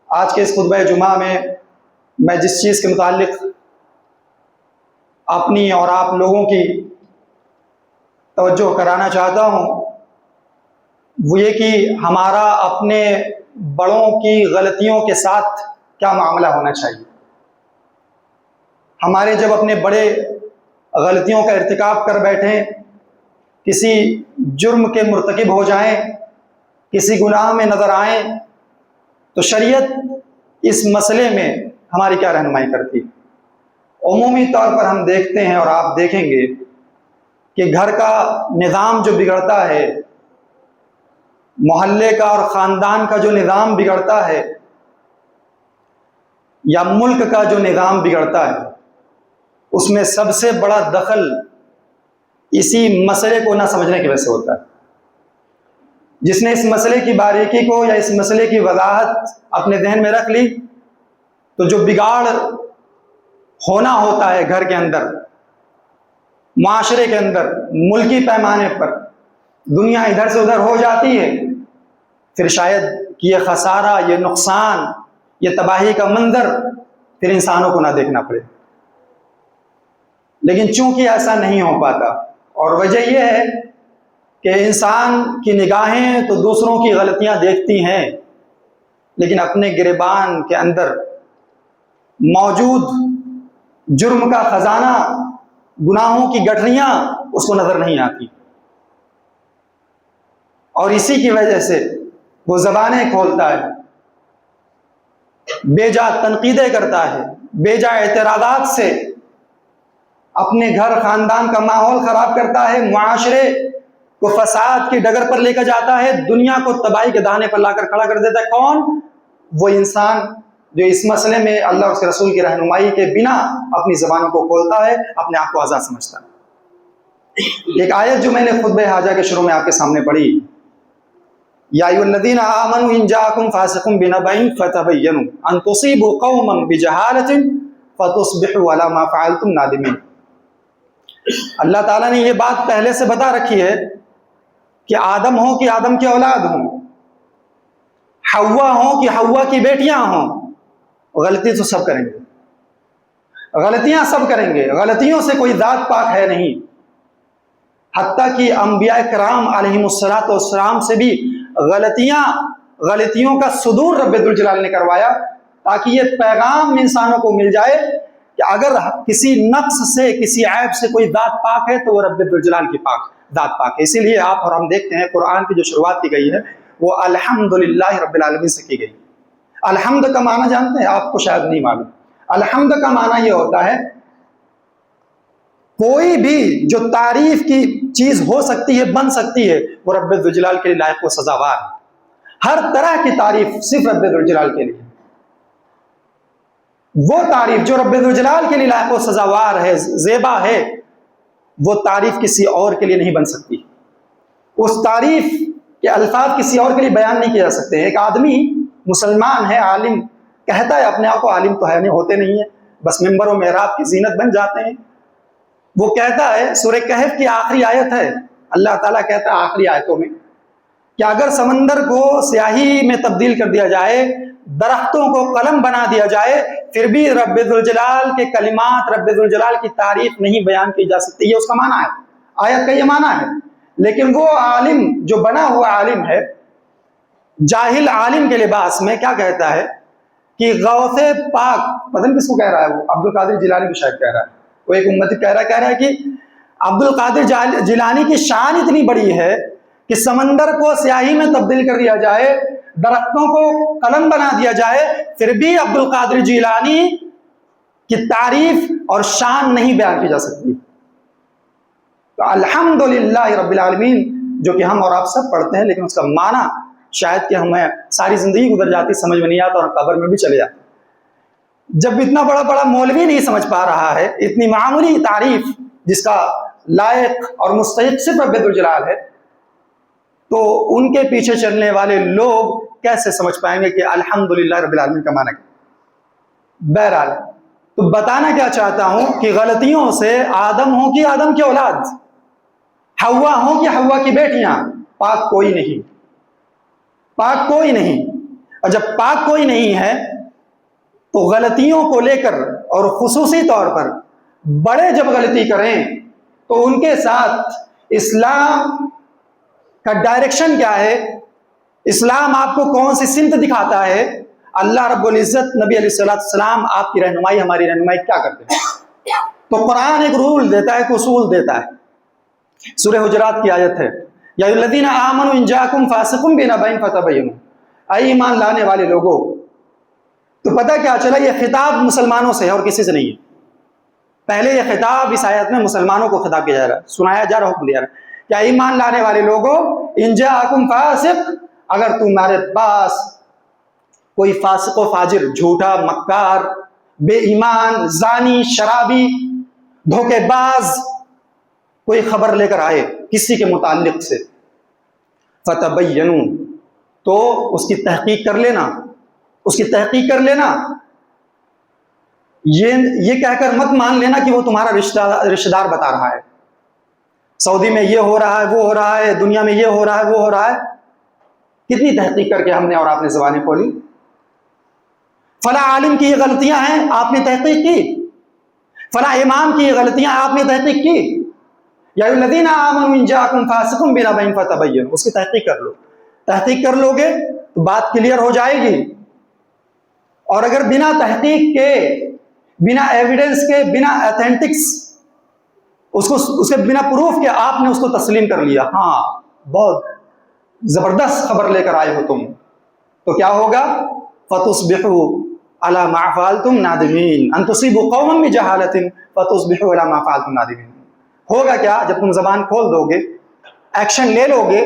آج کے اس خطبہ جمعہ میں جس چیز کے متعلق اپنی اور آپ لوگوں کی توجہ کرانا چاہتا ہوں وہ یہ کہ ہمارا اپنے بڑوں کی غلطیوں کے ساتھ کیا معاملہ ہونا چاہیے۔ ہمارے جب اپنے بڑے غلطیوں کا ارتکاب کر بیٹھیں، کسی جرم کے مرتکب ہو جائیں، کسی گناہ میں نظر آئیں، تو شریعت اس مسئلے میں ہماری کیا رہنمائی کرتی ہے؟ عمومی طور پر ہم دیکھتے ہیں اور آپ دیکھیں گے کہ گھر کا نظام جو بگڑتا ہے، محلے کا اور خاندان کا جو نظام بگڑتا ہے، یا ملک کا جو نظام بگڑتا ہے، اس میں سب سے بڑا دخل اسی مسئلے کو نہ سمجھنے کی وجہ سے ہوتا ہے۔ جس نے اس مسئلے کی باریکی کو یا اس مسئلے کی وضاحت اپنے ذہن میں رکھ لی، تو جو بگاڑ ہونا ہوتا ہے گھر کے اندر، معاشرے کے اندر، ملکی پیمانے پر، دنیا ادھر سے ادھر ہو جاتی ہے، پھر شاید کہ یہ خسارہ، یہ نقصان، یہ تباہی کا منظر پھر انسانوں کو نہ دیکھنا پڑے۔ لیکن چونکہ ایسا نہیں ہو پاتا، اور وجہ یہ ہے کہ انسان کی نگاہیں تو دوسروں کی غلطیاں دیکھتی ہیں، لیکن اپنے گریبان کے اندر موجود جرم کا خزانہ، گناہوں کی گٹھریاں اس کو نظر نہیں آتی، اور اسی کی وجہ سے وہ زبانیں کھولتا ہے، بے جا تنقیدیں کرتا ہے، بے جا اعتراضات سے اپنے گھر خاندان کا ماحول خراب کرتا ہے، معاشرے کو فساد کی ڈگر پر لے کر جاتا ہے، دنیا کو تباہی کے دہانے پر لا کر کھڑا کر دیتا ہے۔ کون؟ وہ انسان جو اس مسئلے میں اللہ اور اس کے رسول کی رہنمائی کے بنا اپنی زبانوں کو کھولتا ہے، اپنے آپ کو آزاد سمجھتا ہے۔ ایک آیت جو میں نے خطبہ حاجہ کے شروع میں آپ کے سامنے پڑھی، یا ایھا الذین آمنوا ان جاءکم فاسق بنبأ فتبینوا ان تصیبوا قوما بجہالۃ فتصبحوا علی ما فعلتم نادمین۔ اللہ تعالیٰ نے یہ بات پہلے سے بتا رکھی ہے کہ آدم ہوں کہ آدم کی اولاد ہوں، حوا ہوں کہ حوا کی بیٹیاں ہوں، غلطی تو سب کریں گے، غلطیاں سب کریں گے، غلطیوں سے کوئی ذات پاک ہے نہیں۔ حتیٰ کہ انبیاء کرام علیہم السلام سے بھی غلطیوں کا صدور رب ذوالجلال نے کروایا، تاکہ یہ پیغام انسانوں کو مل جائے کہ اگر کسی نقص سے، کسی عیب سے کوئی ذات پاک ہے تو وہ رب ذوالجلال کی ذات پاک ہے۔ اسی لیے آپ اور ہم دیکھتے ہیں قرآن کی جو شروعات کی گئی ہے وہ الحمدللہ رب العالمین سے کی گئی۔ الحمد کا معنی جانتے ہیں؟ آپ کو شاید نہیں معلوم۔ الحمد کا معنی یہ ہوتا ہے کوئی بھی جو تعریف کی چیز ہو سکتی ہے، بن سکتی ہے، وہ رب ذوالجلال کے لیے لائق و سزاوار ہے۔ ہر طرح کی تعریف صرف رب ذوالجلال کے لیے، وہ تعریف جو رب ذوالجلال کے لیے لائق و سزاوار ہے، زیبا ہے، وہ تعریف کسی اور کے لیے نہیں بن سکتی۔ اس تعریف کے الفاظ کسی اور کے لیے بیان نہیں کیے جا سکتے۔ ایک آدمی مسلمان ہے، عالم کہتا ہے اپنے آپ کو، عالم تو ہے نہیں، ہوتے نہیں ہیں، بس ممبر و محراب کی زینت بن جاتے ہیں۔ وہ کہتا ہے، سورہ کہف کی آخری آیت ہے، اللہ تعالیٰ کہتا ہے آخری آیتوں میں کہ اگر سمندر کو سیاہی میں تبدیل کر دیا جائے، درختوں کو قلم بنا دیا جائے، پھر بھی رب ذوالجلال کے کلمات، رب ذوالجلال کی تعریف نہیں بیان کی جا سکتی۔ یہ اس کا معنی ہے، آیت کا یہ معنی ہے۔ لیکن وہ عالم جو بنا ہوا عالم ہے، جاہل عالم کے لباس میں کیا کہتا ہے کہ غوث پاک، پتہ نہیں کس کو کہہ رہا ہے، وہ عبد القادر جیلانی کو شاید کہہ رہا ہے، وہ ایک امتی کہہ رہا ہے کہ عبد القادر جیلانی کی شان اتنی بڑی ہے کہ سمندر کو سیاہی میں تبدیل کر دیا جائے، درختوں کو قلم بنا دیا جائے، پھر بھی عبد القادر جیلانی کی تعریف اور شان نہیں بیان کی جا سکتی۔ تو الحمدللہ رب العالمین جو کہ ہم اور آپ سب پڑھتے ہیں، لیکن اس کا معنی شاید کہ ہمیں ساری زندگی گزر جاتی، سمجھ میں نہیں آتا، اور قبر میں بھی چلے جاتے۔ جب اتنا بڑا مولوی نہیں سمجھ پا رہا ہے اتنی معمولی تعریف جس کا لائق اور مستحق صرف رب ذوالجلال ہے، تو ان کے پیچھے چلنے والے لوگ کیسے سمجھ پائیں گے کہ الحمدللہ رب العالمین کا معنی کیا؟ بہرحال تو بتانا کیا چاہتا ہوں کہ غلطیوں سے آدم ہوں کہ آدم کی اولاد، حوا ہوں کہ حوا کی بیٹیاں، پاک کوئی نہیں، پاک کوئی نہیں۔ اور جب پاک کوئی نہیں ہے تو غلطیوں کو لے کر اور خصوصی طور پر بڑے جب غلطی کریں تو ان کے ساتھ اسلام کا ڈائریکشن کیا ہے، اسلام آپ کو کون سی سمت دکھاتا ہے، اللہ رب العزت، نبی علیہ السلام آپ کی رہنمائی، ہماری رہنمائی کیا کرتے ہیں؟ تو قرآن ایک رول دیتا ہے، ایک اصول دیتا ہے۔ سورہ حجرات کی آیت ہے، یا الذین آمنوا ان جاءکم فاسق بنبأ فتبینوا، اے ایمان لانے والے لوگوں۔ تو پتہ کیا چلا، یہ خطاب مسلمانوں سے ہے اور کسی سے نہیں ہے۔ پہلے یہ خطاب اس آیت میں مسلمانوں کو خطاب کیا جا رہا ہے، سنایا جا رہا، حکم دیا رہا ہے، کیا ایمان لانے والے لوگوں، ان جاءکم فاسق، اگر تمہارے پاس کوئی فاسق و فاجر، جھوٹا، مکار، بے ایمان، زانی، شرابی، دھوکے باز کوئی خبر لے کر آئے کسی کے متعلق سے، فتبینوا، تو اس کی تحقیق کر لینا، اس کی تحقیق کر لینا۔ یہ کہہ کر مت مان لینا کہ وہ تمہارا رشتہ دار بتا رہا ہے، سعودی میں یہ ہو رہا ہے، وہ ہو رہا ہے، دنیا میں یہ ہو رہا ہے، وہ ہو رہا ہے۔ کتنی تحقیق کر کے ہم نے اور آپ نے زبانیں کھولی؟ فلاں عالم کی یہ غلطیاں ہیں، آپ نے تحقیق کی؟ فلاں امام کی یہ غلطیاں ہیں، آپ نے تحقیق کی؟ یا الذین آمنوا ان جاءکم فاسق بنبأ فتبینوا، اس کی تحقیق کر لو۔ تحقیق کر لو گے تو بات کلیئر ہو جائے گی۔ اور اگر بنا تحقیق کے، بنا ایویڈنس کے، بنا ایتھینٹکس، اس کے بنا پروف کے آپ نے اس کو تسلیم کر لیا، ہاں بہت زبردست خبر لے کر آئے ہو تم، تو کیا ہوگا؟ فَتُصْبِحُوا عَلَى مَا فَعَلْتُمْ نَادِمِينَ أَن تُصِيبُوا قَوْمًا بِجَهَالَةٍ فَتُصْبِحُوا عَلَى مَا فَعَلْتُمْ نَادِمِينَ۔ ہوگا کیا جب تم زبان کھول دو گے، ایکشن لے لو گے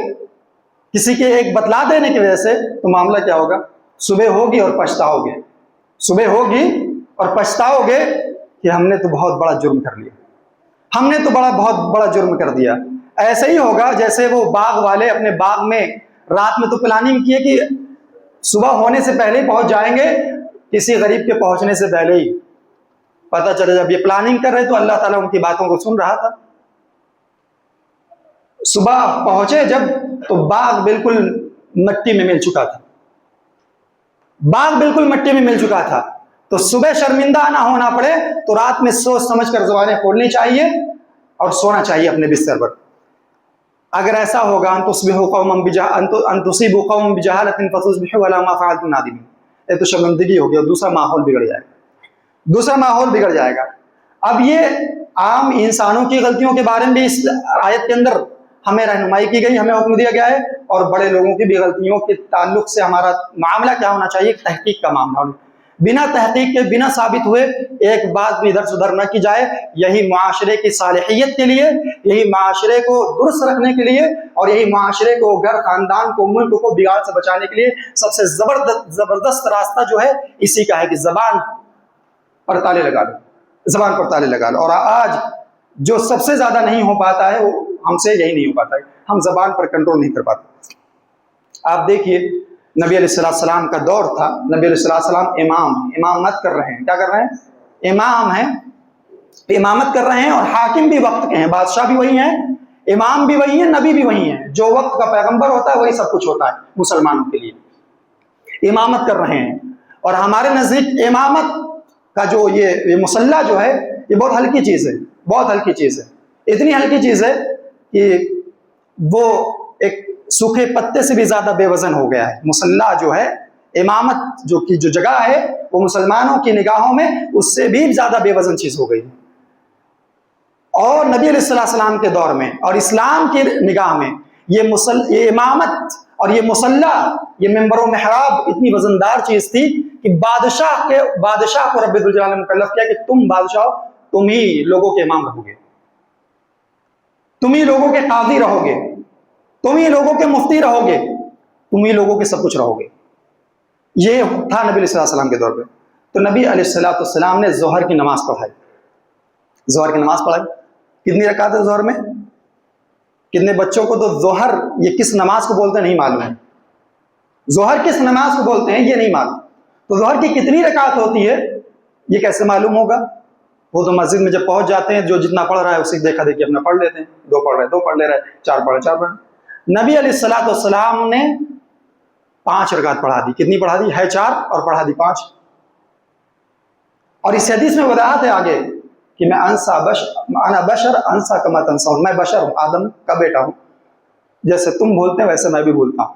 کسی کے ایک بتلا دینے کی وجہ سے، تو معاملہ کیا ہوگا؟ صبح ہوگی اور پچھتاؤ گے، صبح ہوگی اور پچھتاؤ گے کہ ہم نے تو بہت بڑا جرم کر لیا، ہم نے تو بہت بڑا جرم کر دیا۔ ایسے ہی ہوگا جیسے وہ باغ والے اپنے باغ میں رات میں تو پلاننگ کیے کہ صبح ہونے سے پہلے ہی پہنچ جائیں گے، کسی غریب کے پہنچنے سے پہلے ہی پتہ چلے جب یہ پلاننگ کر رہے تو اللہ تعالیٰ ان کی باتوں کو سن رہا تھا۔ صبح پہنچے جب تو باغ بالکل مٹی میں مل چکا تھا، باغ بالکل مٹی میں مل چکا تھا۔ تو صبح شرمندہ نہ ہونا پڑے تو رات میں سوچ سمجھ کر زبانیں کھولنی چاہیے اور سونا چاہیے اپنے بستر پر۔ اگر ایسا ہوگا ان تصبحوا قوما ان تصیبوا قوما بجہالۃ فتصبحوا علی ما فعلتم نادمین، یہ تو شرمندگی ہوگی اور دوسرا ماحول بگڑ جائے گا، دوسرا ماحول بگڑ جائے گا۔ اب یہ عام انسانوں کی غلطیوں کے بارے میں بھی اس آیت کے اندر ہمیں رہنمائی کی گئی، ہمیں حکم دیا گیا ہے، اور بڑے لوگوں کی بھی غلطیوں کے تعلق سے ہمارا معاملہ کیا ہونا چاہیے؟ تحقیق کا معاملہ ہونا، بنا تحقیق کے، بنا ثابت ہوئے ایک بات بھی ادھر سے ادھر نہ کی جائے۔ یہی معاشرے کی صالحیت کے لیے، یہی معاشرے کو درست رکھنے کے لیے، اور یہی معاشرے کو، گھر، خاندان کو، ملک کو بگاڑ سے بچانے کے لیے سب سے زبردست راستہ جو ہے اسی کا ہے کہ زبان پر تالے لگا لو، زبان پر تالے لگا لو۔ اور آج جو سب سے زیادہ نہیں ہو پاتا ہے وہ ہم سے یہی نہیں ہو پاتا ہے، ہم زبان پر کنٹرول نہیں کر پاتے۔ آپ دیکھیے نبی علیہ السلام کا دور تھا، نبی علیہ السلام امامت کر رہے ہیں، کیا کر رہے ہیں؟ امام ہیں، امامت کر رہے ہیں، اور حاکم بھی وقت کے ہیں، بادشاہ بھی وہی ہیں، امام بھی وہی ہیں، نبی بھی وہی ہیں، جو وقت کا پیغمبر ہوتا ہے وہی سب کچھ ہوتا ہے مسلمانوں کے لیے۔ امامت کر رہے ہیں، اور ہمارے نزدیک امامت کا جو یہ مسلح جو ہے یہ بہت ہلکی چیز ہے، بہت ہلکی چیز ہے، اتنی ہلکی چیز ہے کہ وہ ایک سوکھے پتے سے بھی زیادہ بے وزن ہو گیا ہے۔ مسلح جو ہے، امامت جو جگہ ہے وہ مسلمانوں کی نگاہوں میں اس سے بھی زیادہ بے وزن چیز ہو گئی۔ اور نبی علیہ السلام کے دور میں اور اسلام کی نگاہ میں یہ امامت اور یہ مسلح، یہ منبر و محراب اتنی وزندار چیز تھی کہ بادشاہ کو رب الجلال نے مکلف کیا کہ تم بادشاہ ہو، تم ہی لوگوں کے امام رہو گے، تم ہی لوگوں کے قاضی رہو گے، تم ہی لوگوں کے مفتی رہو گے، تم ہی لوگوں کے سب کچھ رہو گے۔ یہ تھا نبی علیہ السلام کے دور پہ۔ تو نبی علیہ السلام نے ظہر کی نماز پڑھائی، ظہر کی نماز پڑھائی۔ کتنی رکعت ہے ظہر میں؟ کتنے بچوں کو تو ظہر یہ کس نماز کو بولتے ہیں نہیں معلوم ہے، ظہر کس نماز کو بولتے ہیں یہ نہیں معلوم۔ تو ظہر کی کتنی رکعت ہوتی ہے یہ کیسے معلوم ہوگا؟ وہ تو مسجد میں جب پہنچ جاتے ہیں جو جتنا پڑھ رہا ہے اسی دیکھا دیکھی اپنا پڑھ لیتے ہیں، 2 پڑھ رہے 2 پڑھ لے رہے، 4 پڑھ رہے 4 پڑھ۔ نبی علیہ السلام نے 5 رکعت پڑھا دی. کتنی پڑھا دی؟ ہے 4 اور پڑھا دی 5. اور اس حدیث میں وضاحت ہے آگے کہ میں انا بشر انسا کما تنسون، میں بشر ہوں، آدم کا بیٹا ہوں، جیسے تم بولتے ہیں ویسے میں بھی بولتا ہوں.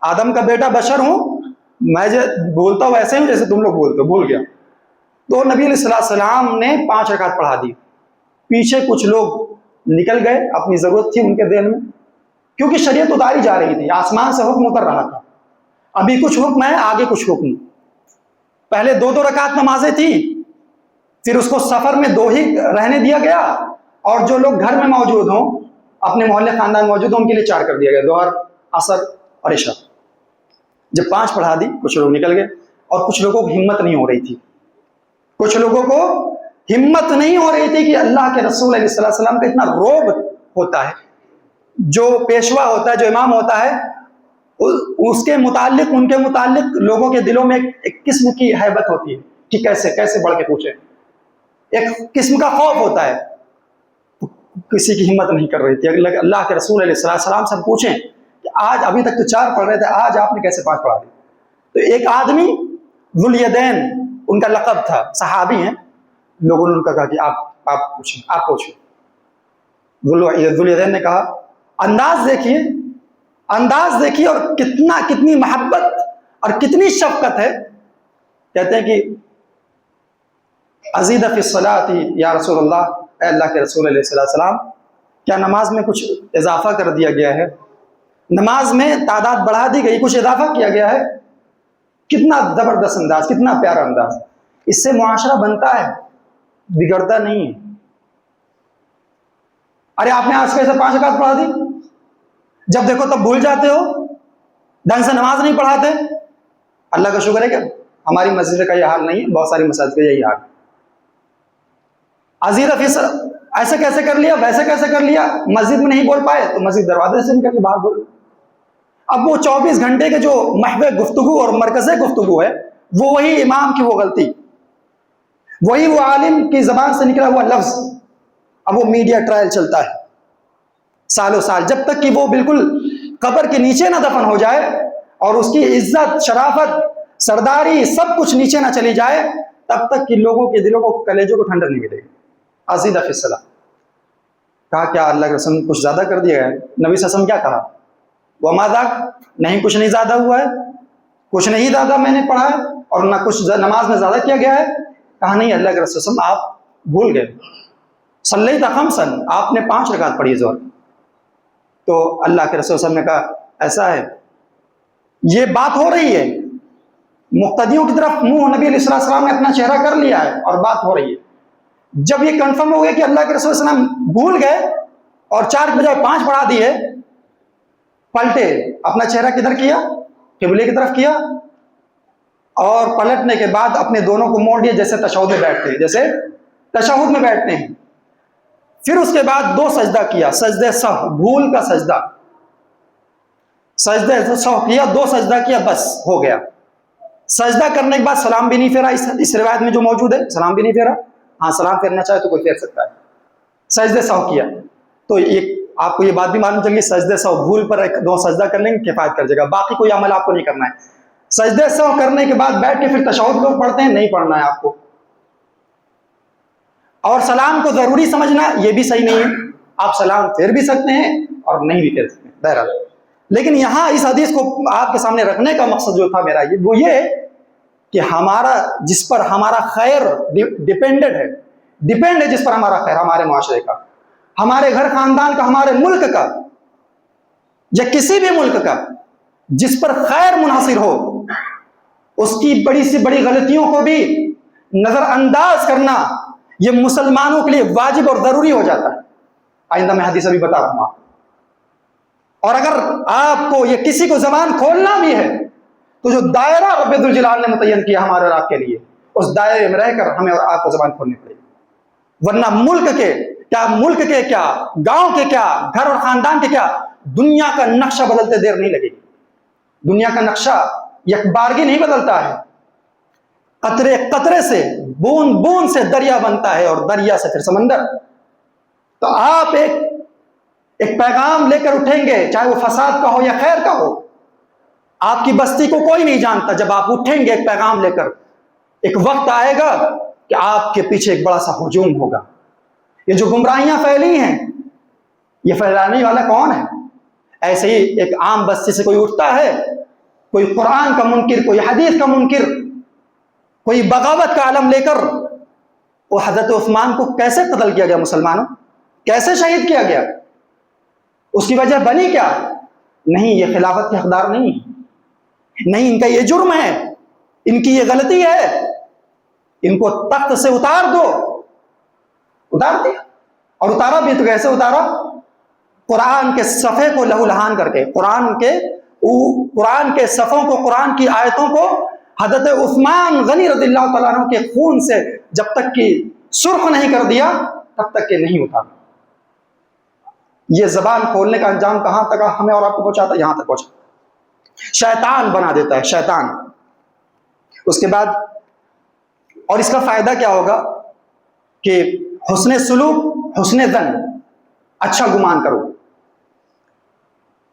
آدم کا بیٹا بشر ہوں، میں بولتا ہوں ویسے ہوں جیسے تم لوگ بولتے ہو. بھول گیا. تو نبی علیہ السلام نے 5 رکعت پڑھا دی. پیچھے کچھ لوگ نکل گئے، اپنی ضرورت تھی ان کے ذہن میں، کیونکہ شریعت اتاری جا رہی تھی، آسمان سے حکم اتر رہا تھا. ابھی کچھ حکم ہے، آگے کچھ حکم. پہلے 2 رکعت نمازیں تھیں، پھر اس کو سفر میں 2 ہی رہنے دیا گیا، اور جو لوگ گھر میں موجود ہوں، اپنے محلے خاندان موجود ہوں، ان کے لیے 4 کر دیا گیا، ظہر، عصر اور عشاء. جب 5 پڑھا دی کچھ لوگ نکل گئے، اور کچھ لوگوں کو ہمت نہیں ہو رہی تھی. کچھ لوگوں کو ہمت نہیں ہو رہی تھی کہ اللہ کے رسول علیہ السلام کا اتنا روب ہوتا ہے. جو پیشوا ہوتا ہے، جو امام ہوتا ہے، اس کے متعلق، ان کے متعلق لوگوں کے دلوں میں ایک قسم کی ہیبت ہوتی ہے کہ کیسے بڑھ کے پوچھیں. ایک قسم کا خوف ہوتا ہے. کسی کی ہمت نہیں کر رہی تھی. اللہ کے رسول علیہ السلام سے پوچھیں کہ آج، ابھی تک تو 4 پڑھ رہے تھے، آج آپ نے کیسے 5 پڑھا دی؟ تو ایک آدمی ذو الیدین، ان کا لقب تھا، صحابی ہیں، لوگوں نے ان کا کہا کہ آپ پوچھیں. ذو الیدین نے کہا، انداز دیکھیے اور کتنی محبت اور کتنی شفقت ہے. کہتے ہیں کہ ازید فی الصلاۃ یا رسول اللہ، اے اللہ کے رسول علیہ السلام، کیا نماز میں کچھ اضافہ کر دیا گیا ہے؟ نماز میں تعداد بڑھا دی گئی، کچھ اضافہ کیا گیا ہے؟ کتنا زبردست انداز، کتنا پیارا انداز. اس سے معاشرہ بنتا ہے، بگڑتا نہیں ہے. ارے آپ نے آج کیسے 5 رکعت پڑھا دی؟ جب دیکھو تب بھول جاتے ہو، ڈھنگ سے نماز نہیں پڑھاتے. اللہ کا شکر ہے کہ ہماری مسجد کا یہ حال نہیں ہے، بہت ساری مساجد کا یہی حال. عزیز فی ایسے کیسے کر لیا، ویسے کیسے کر لیا، مسجد میں نہیں بول پائے تو مسجد دروازے سے نکل کے باہر بول. اب وہ 24 گھنٹے کے جو محو گفتگو اور مرکز گفتگو ہے، وہی امام کی وہ غلطی، وہی وہ عالم کی زبان سے نکلا ہوا لفظ، اب وہ میڈیا ٹرائل چلتا ہے سالوں سال، جب تک کہ وہ بالکل قبر کے نیچے نہ دفن ہو جائے اور اس کی عزت، شرافت، سرداری سب کچھ نیچے نہ چلی جائے، تب تک کہ لوگوں کے دلوں کو، کلیجوں کو ٹھنڈک نہیں ملے گی. عزیز فی الصلاۃ کہا، کیا اللہ کے رسول کچھ زیادہ کر دیا ہے؟ نبی صلی اللہ علیہ وسلم کیا کہا؟ وما ذاک، نہیں کچھ نہیں زیادہ ہوا ہے، کچھ نہیں زیادہ میں نے پڑھا ہے، اور نہ کچھ نماز میں زیادہ کیا گیا ہے. کہا نہیں اللہ کے رسول صلی اللہ علیہ وسلم آپ بھول گئے. صلیت خمسا، آپ نے 5 رکعت پڑھی ظہر. تو اللہ کے رسول صلی اللہ علیہ وسلم نے کہا ایسا ہے، یہ بات ہو رہی ہے، مقتدیوں کی طرف منہ نبی علیہ السلام نے اپنا چہرہ کر لیا ہے اور بات ہو رہی ہے. جب یہ کنفرم ہو گیا کہ اللہ کے رسول صلی اللہ علیہ وسلم بھول گئے اور 4 کے بجائے 5 پڑھا دیے، پلٹے، اپنا چہرہ کدھر کیا؟ قبلے کی طرف کیا، اور پلٹنے کے بعد اپنے دونوں کو موڑ دیا جیسے تشہد میں بیٹھتے ہیں. پھر اس کے بعد 2 سجدہ کیا، سجدہ سہو، بھول کا سجدہ سہو کیا، 2 سجدہ کیا، بس ہو گیا. سجدہ کرنے کے بعد سلام بھی نہیں پھیرا. اس روایت میں جو موجود ہے، سلام بھی نہیں پھیرا. ہاں سلام پھیرنا چاہے تو کوئی پھیر سکتا ہے. سجدہ سہو کیا. تو آپ کو یہ بات بھی معلوم چل گئی، سجدہ سہو بھول پر 2 سجدہ کر لیں گے کفایت کر جائے گا، باقی کوئی عمل آپ کو نہیں کرنا ہے. سجدہ سہو کرنے کے بعد بیٹھ کے پھر تشہد لوگ پڑھتے ہیں، نہیں پڑھنا ہے آپ کو. اور سلام کو ضروری سمجھنا یہ بھی صحیح نہیں ہے. آپ سلام پھیر بھی سکتے ہیں اور نہیں بھی پھیر سکتے ہیں، بہرحال. لیکن یہاں اس حدیث کو آپ کے سامنے رکھنے کا مقصد جو تھا میرا، وہ یہ کہ ہمارا، جس پر ہمارا خیر ڈیپینڈ ہے جس پر ہمارا خیر، ہمارے معاشرے کا، ہمارے گھر خاندان کا، ہمارے ملک کا، یا کسی بھی ملک کا، جس پر خیر منحصر ہو، اس کی بڑی سے بڑی غلطیوں کو بھی نظر انداز کرنا یہ مسلمانوں کے لیے واجب اور ضروری ہو جاتا ہے. آئندہ میں حدیث ابھی بتا رہا ہوں آپ. اور اگر آپ کو یہ کسی کو زبان کھولنا بھی ہے تو جو دائرہ رب ذوالجلال نے متعین کیا ہمارے اور آپ کے لیے، اس دائرے میں رہ کر ہمیں اور آپ کو زبان کھولنی پڑے گی. ورنہ ملک کے کیا، گاؤں کے کیا، گھر اور خاندان کے کیا، دنیا کا نقشہ بدلتے دیر نہیں لگے گی. دنیا کا نقشہ یکبارگی نہیں بدلتا ہے. قطرے قطرے سے، بوند بوند سے دریا بنتا ہے، اور دریا سے پھر سمندر. تو آپ ایک پیغام لے کر اٹھیں گے، چاہے وہ فساد کا ہو یا خیر کا ہو. آپ کی بستی کو کوئی نہیں جانتا. جب آپ اٹھیں گے ایک پیغام لے کر, ایک وقت آئے گا کہ آپ کے پیچھے ایک بڑا سا ہجوم ہوگا. یہ جو گمراہیاں پھیلی ہیں, یہ پھیلانے والا کون ہے؟ ایسے ہی ایک عام بستی سے کوئی اٹھتا ہے, کوئی قرآن کا منکر, کوئی حدیث کا منکر, کوئی بغاوت کا علم لے کر. وہ حضرت عثمان کو کیسے قتل کیا گیا مسلمانوں؟ کیسے شہید کیا گیا؟ اس کی وجہ بنی کیا؟ نہیں, یہ خلافت کے حقدار نہیں, نہیں, ان کا یہ جرم ہے, ان کی یہ غلطی ہے, ان کو تخت سے اتار دو. اتار دیا, اور اتارا بھی تو کیسے اتارا؟ قرآن کے صفحے کو لہو لہان کر کے, قرآن کے صفوں کو, قرآن کی آیتوں کو حضرت عثمان غنی رضی اللہ تعالیٰ عنہ کے خون سے جب تک کہ سرخ نہیں کر دیا تب تک کہ نہیں اتارا. یہ زبان کھولنے کا انجام کہاں تک ہمیں اور آپ کو پہنچاتا ہے؟ یہاں تک پہنچا. شیطان بنا دیتا ہے, شیطان. اس کے بعد اور اس کا فائدہ کیا ہوگا کہ حسن سلوک, حسن ظن, اچھا گمان کرو.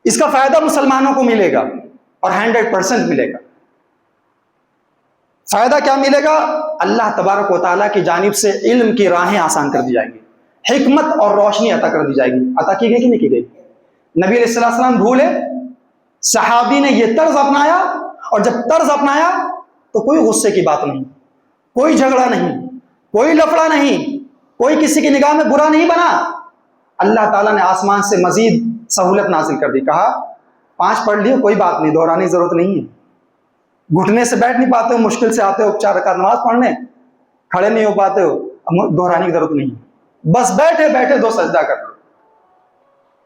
اس کا فائدہ مسلمانوں کو ملے گا اور 100% ملے گا. فائدہ کیا ملے گا؟ اللہ تبارک و تعالیٰ کی جانب سے علم کی راہیں آسان کر دی جائیں گی, حکمت اور روشنی عطا کر دی جائے گی. عطا کی گئی کہ نہیں کی گئی؟ نبی علیہ السلام بھولے, صحابی نے یہ طرز اپنایا, اور جب طرز اپنایا تو کوئی غصے کی بات نہیں, کوئی جھگڑا نہیں, کوئی لفڑا نہیں, کوئی کسی کی نگاہ میں برا نہیں بنا. اللہ تعالیٰ نے آسمان سے مزید سہولت نازل کر دی. کہا 5 پڑھ لیے, کوئی بات نہیں, دہرانے کی ضرورت نہیں ہے. گھٹنے سے بیٹھ نہیں پاتے ہو, مشکل سے آتے ہو 4 رکعت نماز پڑھنے, کھڑے نہیں ہو پاتے ہو, دہرانے کی ضرورت نہیں, بس بیٹھے بیٹھے 2 سجدہ کر لو.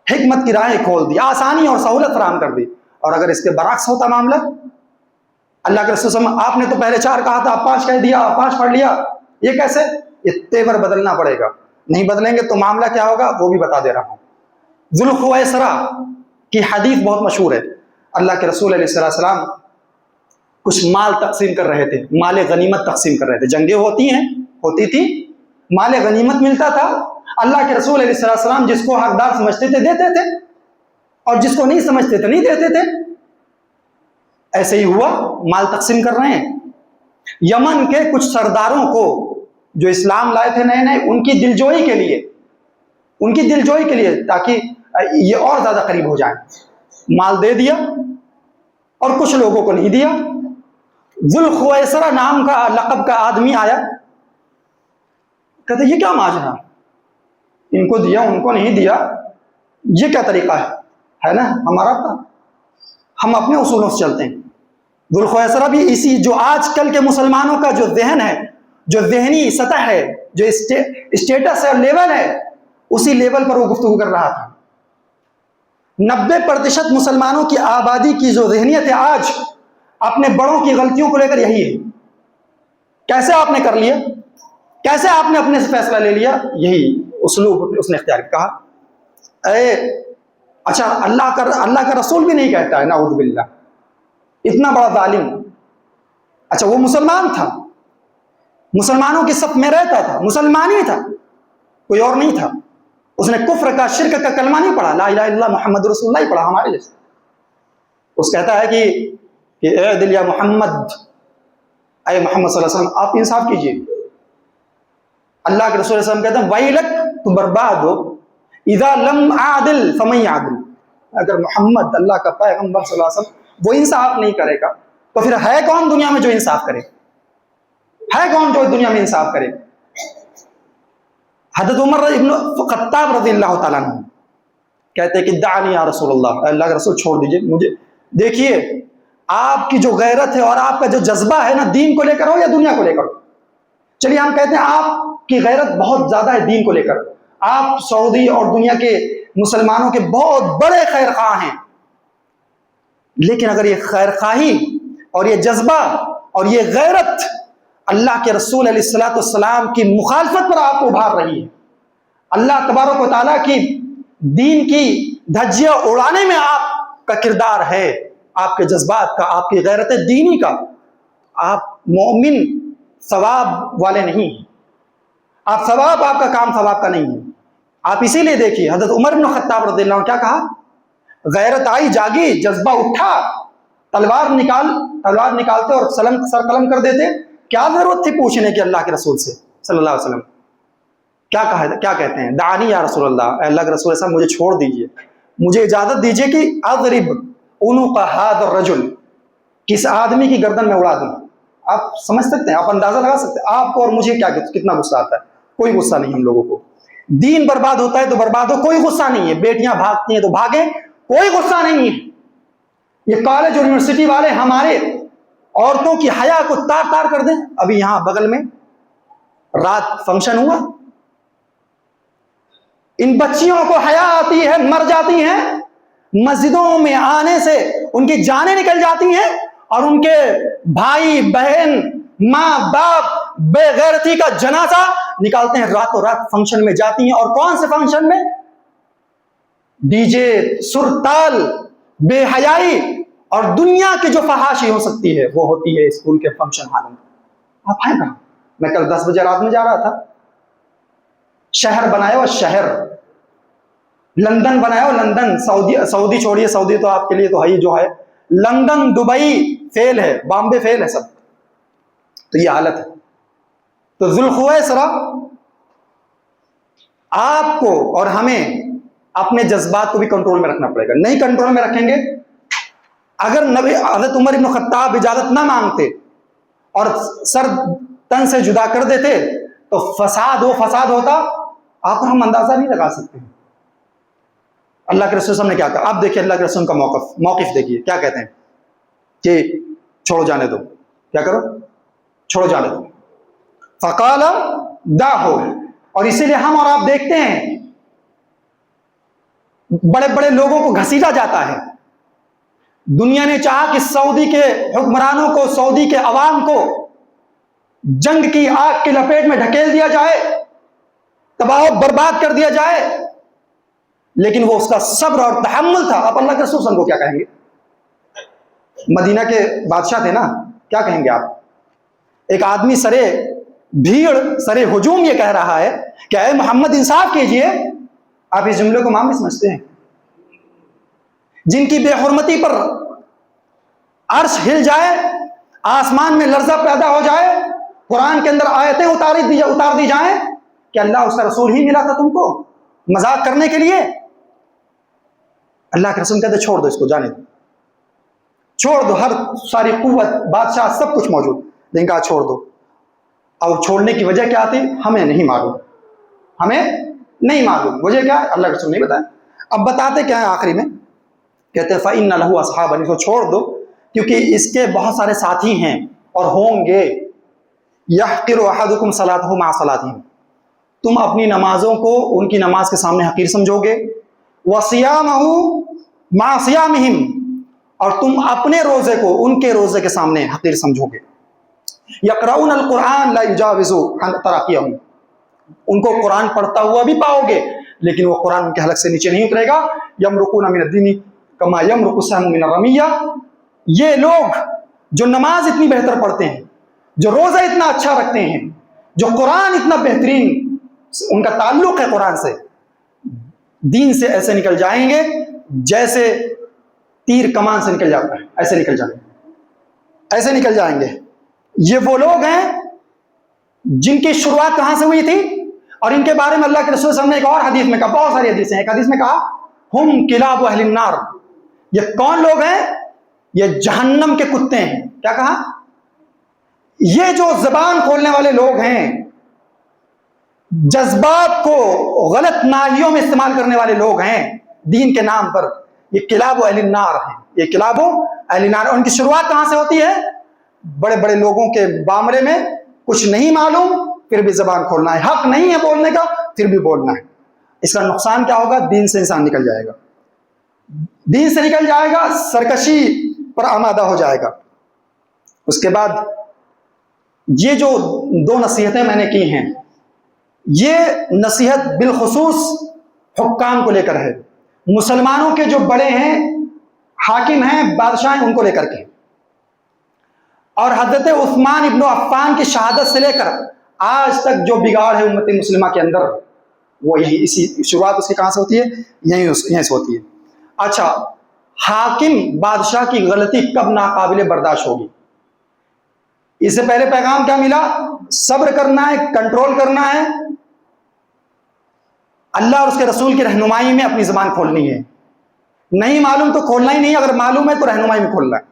حکمت کی راہیں کھول دی, آسانی اور سہولت فراہم کر دی. اور اگر اس کے برعکس ہوتا معاملہ, اللہ کے رسول صلی اللہ علیہ وسلم, آپ نے تو پہلے 4 کہا تھا, آپ 5 کہہ دیا, 5 پڑھ لیا, یہ کیسے؟ یہ تیور بدلنا پڑے گا. نہیں بدلیں گے تو معاملہ کیا ہوگا وہ بھی بتا دے رہا ہوں. ذوالخویسرہ کی حدیث بہت مشہور ہے. اللہ کے رسول علیہ السلام کچھ مال تقسیم کر رہے تھے, مال غنیمت تقسیم کر رہے تھے. جنگیں ہوتی تھی, مال غنیمت ملتا تھا. اللہ کے رسول علیہ السلام جس کو حقدار سمجھتے تھے دیتے تھے, اور جس کو نہیں سمجھتے تھے نہیں دیتے تھے. ایسے ہی ہوا, مال تقسیم کر رہے ہیں. یمن کے کچھ سرداروں کو جو اسلام لائے تھے نئے نئے, ان کی دلجوئی کے لیے تاکہ یہ اور زیادہ قریب ہو جائیں, مال دے دیا, اور کچھ لوگوں کو نہیں دیا. ذوالخویسرہ نام کا لقب کا آدمی آیا, کہتے یہ کیا ماجرا, ان کو دیا ان کو نہیں دیا, یہ کیا طریقہ ہے نا ہمارا, ہم اپنے اصولوں سے چلتے ہیں. ذوالخویسرہ بھی اسی, جو آج کل کے مسلمانوں کا جو ذہن ہے, جو ذہنی سطح ہے, جو اسٹیٹس ہے, لیول ہے, اسی لیول پر وہ گفتگو کر رہا تھا. 90% مسلمانوں کی آبادی کی جو ذہنیت ہے آج اپنے بڑوں کی غلطیوں کو لے کر یہی ہے. کیسے آپ نے کر لیا, کیسے آپ نے اپنے سے فیصلہ لے لیا, یہی اسلوب اس نے اختیار کیا. اچھا اللہ کا رسول بھی نہیں کہتا ہے, نعوذ باللہ, اتنا بڑا ظالم. اچھا وہ مسلمان تھا, مسلمانوں کی صف میں رہتا تھا, مسلمان ہی تھا, کوئی اور نہیں تھا. اس نے کفر کا, شرک کا کلمہ نہیں پڑھا, لا الہ الا اللہ محمد رسول اللہ ہی پڑھا ہمارے جیسے. اس کہتا ہے کہ اے دل یا محمد, اے محمد صلی اللہ علیہ وسلم آپ انصاف کیجئے. اللہ کے رسول صلی اللہ علیہ وسلم کہتے ہیں ویلک, تو برباد ہو, اذا لم اعدل فمن یعدل. اگر محمد اللہ کا پیغمبر صلی اللہ علیہ وسلم وہ انصاف نہیں کرے گا تو پھر ہے کون دنیا میں جو انصاف کرے, ہے کون جو دنیا میں انصاف کرے. حضرت عمر ابن خطاب رضی اللہ تعالیٰ عنہ کہتے ہیں کہ دعنی یا رسول اللہ, اللہ کے رسول چھوڑ دیجئے مجھے. دیکھیے آپ کی جو غیرت ہے اور آپ کا جو جذبہ ہے نا, دین کو لے کر ہو یا دنیا کو لے کر ہو. چلیے ہم کہتے ہیں آپ کی غیرت بہت زیادہ ہے دین کو لے کر, آپ سعودی اور دنیا کے مسلمانوں کے بہت بڑے خیر خواہ ہیں, لیکن اگر یہ خیر خواہی اور یہ جذبہ اور یہ غیرت اللہ کے رسول علیہ الصلوۃ والسلام کی مخالفت پر آپ کو ابھار رہی ہے, اللہ تبارک و تعالیٰ کی دین کی دھجیاں اڑانے میں آپ کا کردار ہے, آپ کے جذبات کا, آپ کی غیرت دینی کا, آپ مومن ثواب والے نہیں ہیں. آپ کا کام ثواب کا نہیں ہے. آپ اسی لیے دیکھیے حضرت عمر بن خطاب رضی اللہ عنہ کیا کہا, غیرت آئی, جاگی, جذبہ اٹھا, تلوار نکالتے اور سر قلم کر دیتے. کیا ضرورت تھی پوچھنے کی اللہ کے رسول سے صلی اللہ علیہ وسلم؟ کیا کہتے ہیں؟ دعانی یا رسول اللہ، اے اللہ کے رسول صاحب مجھے چھوڑ دیجئے، مجھے اجازت دیجئے کہ اضرب عنق هذا الرجل، کس آدمی کی گردن میں اڑا دوں. آپ سمجھ سکتے ہیں، آپ اندازہ لگا سکتے ہیں آپ کو اور مجھے کتنا غصہ آتا ہے. کوئی غصہ نہیں ہم لوگوں کو. دین برباد ہوتا ہے تو برباد ہو، کوئی غصہ نہیں ہے. بیٹیاں بھاگتی ہیں تو بھاگیں، کوئی غصہ نہیں ہے. یہ کالج اور یونیورسٹی والے ہمارے عورتوں کی حیا کو تار تار کر دیں. ابھی یہاں بغل میں رات فنکشن ہوا، ان بچیوں کو حیا آتی ہے، مر جاتی ہیں، مسجدوں میں آنے سے ان کی جانیں نکل جاتی ہیں، اور ان کے بھائی بہن ماں باپ بے غیرتی کا جنازہ نکالتے ہیں، راتوں رات فنکشن میں جاتی ہیں. اور کون سے فنکشن میں؟ ڈی جے، سرتال، بے حیائی اور دنیا کی جو فحاشی ہو سکتی ہے وہ ہوتی ہے اسکول کے فنکشن ہال میں. آپ ہیں کہاں؟ میں کل 10 بجے رات میں جا رہا تھا. شہر بنایا ہو شہر، لندن بنایا ہو لندن، سعودی چھوڑیے، سعودی تو آپ کے لیے تو ہے ہی جو ہے. لندن، دبئی فیل ہے، بامبے فیل ہے سب. تو یہ حالت ہے. تو ذوالخویسرا آپ کو اور ہمیں اپنے جذبات کو بھی کنٹرول میں رکھنا پڑے گا. نہیں کنٹرول میں رکھیں گے، اگر حضرت عمر بن خطاب اجازت نہ مانگتے اور سر تن سے جدا کر دیتے تو فساد ہوتا. آپ اور ہم اندازہ نہیں لگا سکتے. اللہ کے رسول نے کیا کہا؟ آپ دیکھیے اللہ کے رسول کا موقف دیکھیے. کیا کہتے ہیں کہ چھوڑو جانے دو. کیا کرو؟ چھوڑو جانے دو. فقال دعہو. اور اسی لیے ہم اور آپ دیکھتے ہیں بڑے بڑے لوگوں کو گھسیٹا جاتا ہے. دنیا نے چاہا کہ سعودی کے حکمرانوں کو، سعودی کے عوام کو جنگ کی آگ کی لپیٹ میں ڈھکیل دیا جائے، تباہ و برباد کر دیا جائے، لیکن وہ اس کا صبر اور تحمل تھا. آپ اللہ کے رسول صلی اللہ علیہ وسلم کو کیا کہیں گے؟ مدینہ کے بادشاہ تھے نا، کیا کہیں گے آپ؟ ایک آدمی سرے ہجوم یہ کہہ رہا ہے کہ اے محمد انصاف کیجئے. آپ اس جملے کو معمولی سمجھتے ہیں؟ جن کی بے حرمتی پر عرش ہل جائے، آسمان میں لرزہ پیدا ہو جائے، قرآن کے اندر آیتیں اتار دی جائیں کہ اللہ اس کا رسول ہی ملا تھا تم کو مذاق کرنے کے لیے. اللہ کے رسول کہتے چھوڑ دو اس کو، جانے دو، چھوڑ دو. ہر ساری قوت، بادشاہ، سب کچھ موجود، لیکن کہا چھوڑ دو. اور چھوڑنے کی وجہ کیا تھی؟ ہمیں نہیں معلوم. وجہ کیا ہے؟ اللہ کے رسول نہیں بتایا. اب بتاتے کیا ہے آخری میں؟ کہتے ہیں فَإِنَّ لَهُ أَصْحَابًا. اس کو چھوڑ دو کیونکہ اس کے بہت سارے ساتھی ہیں اور ہوں گے. يَحْقِرُ أَحَدُكُمْ صَلَاتَهُ مَعَ صَلَاتِهِمْ. تم اپنی نمازوں کو ان کی نماز کے سامنے حقیر سمجھو گے. وَصِيَامَهُ مَعَ صِيَامِهِمْ. اور تم اپنے روزے کو ان کے روزے کے سامنے حقیر سمجھو گے. يَقْرَؤُونَ الْقُرْآنَ لَا يُجَاوِزُ تَرَاقِيَهُمْ. ان کو قرآن پڑھتا ہوا بھی پاؤ گے لیکن وہ قرآن ان کے حلق سے نیچے نہیں اترے گا. يَمْرُقُونَ مِنَ الدِّينِ كَمَا يَمْرُقُ السَّهْمُ مِنَ الرَّمِيَّةِ. یہ لوگ جو نماز اتنی بہتر پڑھتے ہیں، جو روزہ اتنا اچھا رکھتے ہیں، جو قرآن اتنا بہترین ان کا تعلق ہے قرآن سے، دین سے ایسے نکل جائیں گے جیسے تیر کمان سے نکل جاتا ہے. ایسے نکل جائیں گے. یہ وہ لوگ ہیں جن کی شروعات کہاں سے ہوئی تھی، اور ان کے بارے میں اللہ کے رسول صلی اللہ علیہ وسلم نے ایک اور حدیث میں کہا، بہت ساری حدیثیں ہیں، ایک حدیث میں کہا ہم کلاب اہل النار. یہ کون لوگ ہیں؟ یہ جہنم کے کتے ہیں. کیا کہا؟ یہ جو زبان کھولنے والے لوگ ہیں، جذبات کو غلط ناحیوں میں استعمال کرنے والے لوگ ہیں دین کے نام پر، یہ کلاب اہل النار ہیں. یہ کلاب اہل النار. ان کی شروعات کہاں سے ہوتی ہے؟ بڑے بڑے لوگوں کے معاملے میں کچھ نہیں معلوم پھر بھی زبان کھولنا ہے، حق نہیں ہے بولنے کا پھر بھی بولنا ہے. اس کا نقصان کیا ہوگا؟ دین سے انسان نکل جائے گا، دین سے نکل جائے گا، سرکشی پر آمادہ ہو جائے گا. اس کے بعد یہ جو 2 نصیحتیں میں نے کی ہیں، یہ نصیحت بالخصوص حکام کو لے کر ہے. مسلمانوں کے جو بڑے ہیں، حاکم ہیں، بادشاہ ہیں، ان کو لے کر کے. اور حضرت عثمان ابن عفان کی شہادت سے لے کر آج تک جو بگاڑ ہے امت مسلمہ کے اندر، وہ یہی، اسی شروعات اس کی کہاں سے ہوتی ہے؟ یہیں سے ہوتی ہے. اچھا، حاکم بادشاہ کی غلطی کب ناقابل برداشت ہوگی؟ اس سے پہلے پیغام کیا ملا؟ صبر کرنا ہے، کنٹرول کرنا ہے، اللہ اور اس کے رسول کی رہنمائی میں اپنی زبان کھولنی ہے. نہیں معلوم تو کھولنا ہی نہیں، اگر معلوم ہے تو رہنمائی میں کھولنا ہے.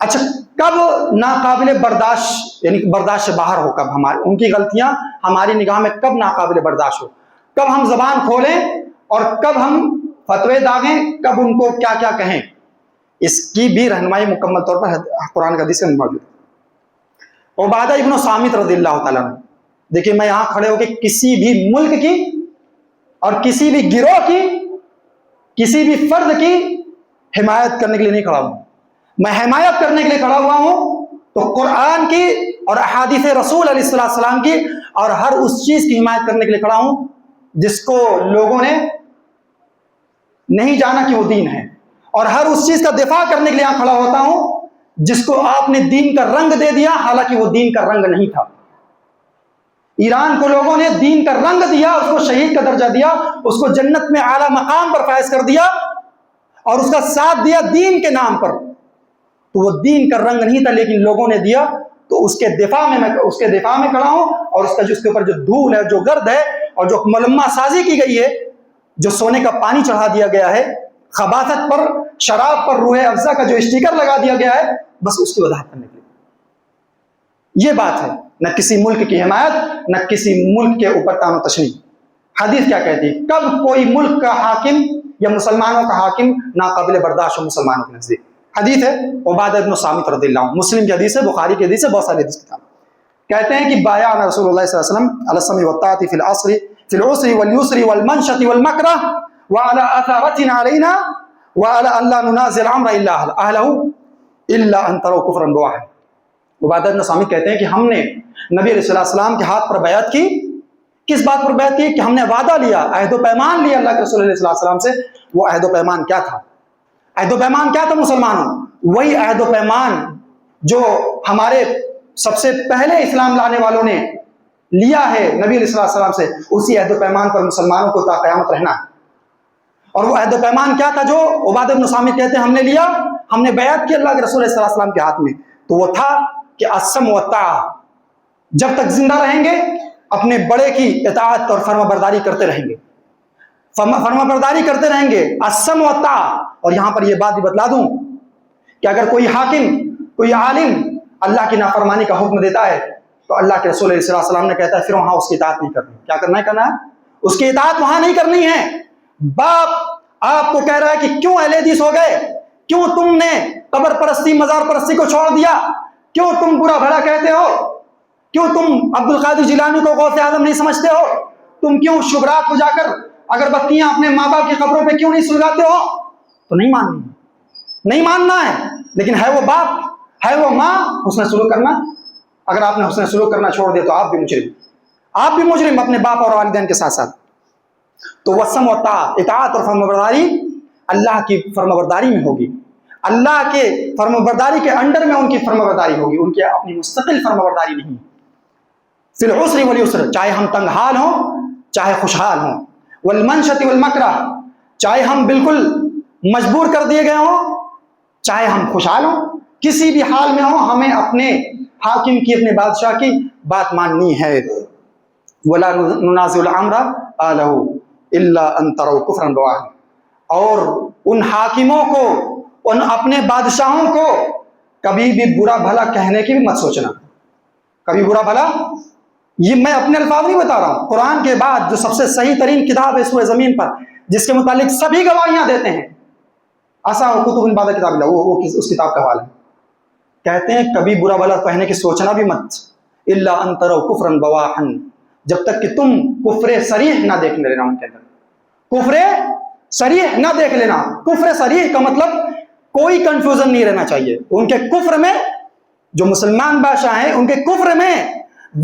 اچھا، کب ناقابل برداشت یعنی برداشت سے باہر ہو؟ کب ہماری ان کی غلطیاں ہماری نگاہ میں کب ناقابل برداشت ہو؟ کب ہم زبان کھولیں اور کب ہم فتوے داغیں، کب ان کو کیا کیا کہیں؟ اس کی بھی رہنمائی مکمل طور پر قرآن کا حدیث میں موجود ہے. عبادہ ابن صامت رضی اللہ تعالیٰ عنہ، دیکھیے میں یہاں کھڑے ہو کے کسی بھی ملک کی اور کسی بھی گروہ کی، کسی بھی فرد کی حمایت کرنے کے لیے نہیں کھڑا ہوں. میں حمایت کرنے کے لیے کھڑا ہوا ہوں تو قرآن کی اور احادیث رسول علیہ السلام کی، اور ہر اس چیز کی حمایت کرنے کے لیے کھڑا ہوں جس کو لوگوں نے نہیں جانا کہ وہ دین ہے، اور ہر اس چیز کا دفاع کرنے کے لیے یہاں کھڑا ہوتا ہوں جس کو آپ نے دین کا رنگ دے دیا حالانکہ وہ دین کا رنگ نہیں تھا. ایران کو لوگوں نے دین کا رنگ دیا، اس کو شہید کا درجہ دیا، اس کو جنت میں اعلیٰ مقام پر فائز کر دیا، اور اس کا ساتھ دیا دین کے نام پر. تو وہ دین کا رنگ نہیں تھا لیکن لوگوں نے دیا، تو اس کے دفاع میں کھڑا ہوں، اور اس کے اوپر جو دھول ہے، جو گرد ہے، اور جو ملمہ سازی کی گئی ہے، جو سونے کا پانی چڑھا دیا گیا ہے، خباثت پر، شراب پر، روح افزا کا جو اسٹیکر لگا دیا گیا ہے، بس اس کی وضاحت کرنے کے لیے یہ بات ہے. نہ کسی ملک کی حمایت، نہ کسی ملک کے اوپر تان و تشنیع. حدیث کیا کہتی ہے؟ کب کوئی ملک کا حاکم یا مسلمانوں کا حاکم ناقابل برداشت ہو مسلمانوں کے نزدیک؟ حدیث ہے عبادہ بن صامت رضی اللہ عنہ، مسلم کی حدیث ہے، بخاری کی حدیث ہے، بہت ساری حدیث کتاب. کہتے ہیں کہ بایعنا رسول اللہ صلی اللہ علیہ وسلم علی السمع والطاعۃ فی العسر والیسر والمنشط والمکرہ وعلی اثارتنا علینا وعلی ان لا ننازع الامر الا اہلہ الا ان تروا کفرا بواحا. عبادہ بن صامت کہتے ہیں کہ ہم نے نبی علیہ السلام کے ہاتھ پر بیعت کی. کس بات پر بیعت کی؟ کہ ہم نے وعدہ لیا، عہد و پیمان لیا اللہ کے رسول علیہ السلام سے. وہ عہد و پیمان کیا تھا؟ عہد و پیمان کیا تھا مسلمانوں؟ وہی عہد و پیمان جو ہمارے سب سے پہلے اسلام لانے والوں نے لیا ہے نبی علیہ السلام سے. اسی عہد و پیمان پر مسلمانوں کو تا قیامت رہنا. اور وہ عہد و پیمان کیا تھا جو عبادہ بن صامت کہتے ہیں ہم نے لیا، ہم نے بیعت کی اللہ کے رسول علیہ السلام کے ہاتھ میں؟ تو وہ تھا کہ السمع والطاعہ، جب تک زندہ رہیں گے اپنے بڑے کی اطاعت اور فرما برداری کرتے رہیں گے، فرما برداری کرتے رہیں گے، السمع والطاعہ. اور یہاں پر یہ بات بھی بتلا دوں کہ اگر کوئی حاکم، کوئی عالم اللہ کی نافرمانی کا حکم دیتا ہے تو اللہ کے رسول علیہ السلام نے کہتا ہے پھر وہاں اس کی اطاعت نہیں کرنی. کیا کرنا ہے؟ اس کی اطاعت وہاں نہیں کرنی ہے. باپ آپ کو کہہ رہا ہے کہ کیوں اہل حدیث ہو گئے، کیوں تم نے قبر پرستی، مزار پرستی کو چھوڑ دیا، کیوں تم برا بھلا کہتے ہو، کیوں تم عبد القادر جیلانی کو غوث اعظم نہیں سمجھتے ہو، تم کیوں شبرات کو جا کر اگربتیاں اپنے ماں باپ کی قبروں پہ کیوں نہیں سلگاتے ہو؟ تو نہیں ماننا ہے. لیکن ہے وہ باپ، ہے وہ ماں، حسن سلوک کرنا. اگر آپ نے حسن سلوک کرنا چھوڑ دیا تو آپ بھی مجرم اپنے باپ اور والدین کے ساتھ ساتھ. تو وسم و اطاعت اور فرمانبرداری اللہ کی فرمانبرداری میں ہوگی، اللہ کے فرمانبرداری کے انڈر میں ان کی فرمانبرداری ہوگی، ان کی اپنی مستقل فرمانبرداری نہیں. فی العسر والیسر، چاہے ہم تنگ حال ہوں چاہے خوشحال ہوں، والمنشط والمکرہ، چاہے ہم بالکل مجبور کر دیے گئے ہوں چاہے ہم خوشحال ہوں، کسی بھی حال میں ہوں ہمیں اپنے حاکم کی، اپنے بادشاہ کی بات ماننی ہے. وَلَا نُنَازِعُ الْأَمْرَ أَهْلَهُ إِلَّا أَن تَرَوْا كُفْرًا بَوَاحًا. اور ان حاکموں کو، ان اپنے بادشاہوں کو کبھی بھی برا بھلا کہنے کی بھی مت سوچنا. کبھی برا بھلا، یہ میں اپنے الفاظ نہیں بتا رہا ہوں، قرآن کے بعد جو سب سے صحیح ترین کتاب ہے اس زمین پر، جس کے متعلق سبھی گواہیاں دیتے ہیں، آسا کتب بعد کتاب اللہ، وہ اس کتاب کا حوالہ ہے. کہتے ہیں کبھی برا بھلا کہنے کی سوچنا بھی مت. الا ان تروا کفرا بواحا، جب تک کہ تم کفر صریح نہ دیکھ لینا. ان کے اندر کفر صریح نہ دیکھ لینا. کفر صریح کا مطلب کوئی کنفیوژن نہیں رہنا چاہیے. ان کے کفر میں، جو مسلمان بادشاہ ہیں ان کے کفر میں